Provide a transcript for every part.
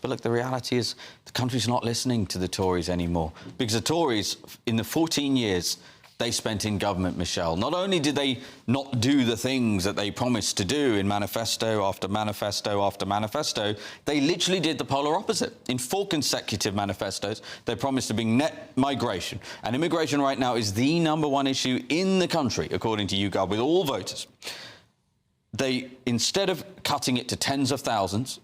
But look, the reality is the country's not listening to the Tories anymore, because the Tories, in the 14 years they spent in government, Michelle, not only did they not do the things that they promised to do in manifesto after manifesto after manifesto, they literally did the polar opposite. In 4 consecutive manifestos, they promised to bring net migration. And immigration right now is the #1 issue in the country, according to YouGov, with all voters. They, instead of cutting it to tens of thousands,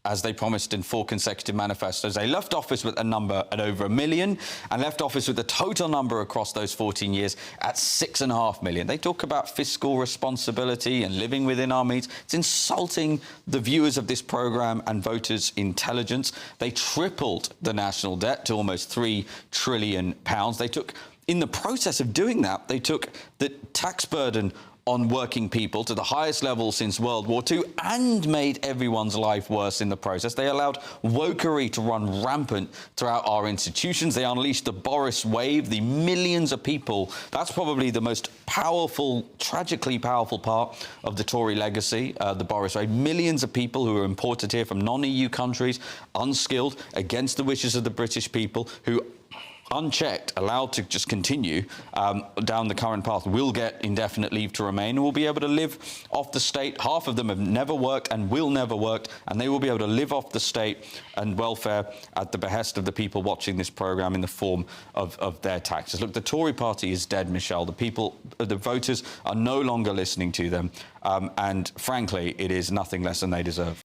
as they promised in 4 consecutive manifestos, they left office with a number at over 1 million and left office with the total number across those 14 years at 6.5 million. They talk about fiscal responsibility and living within our means. It's insulting the viewers of this programme and voters' intelligence. They tripled the national debt to almost £3 trillion. They took, in the process of doing that, they took the tax burden on working people to the highest level since World War II and made everyone's life worse in the process. They allowed wokery to run rampant throughout our institutions. They unleashed the Boris wave, the millions of people. That's probably the most powerful, tragically powerful part of the Tory legacy, the Boris wave. Millions of people who were imported here from non-EU countries, unskilled, against the wishes of the British people, who unchecked, allowed to just continue down the current path, will get indefinite leave to remain and will be able to live off the state. Half of them have never worked and will never work, and they will be able to live off the state and welfare at the behest of the people watching this programme in the form of their taxes. Look, the Tory party is dead, Michelle. The people, the voters are no longer listening to them, and frankly, it is nothing less than they deserve.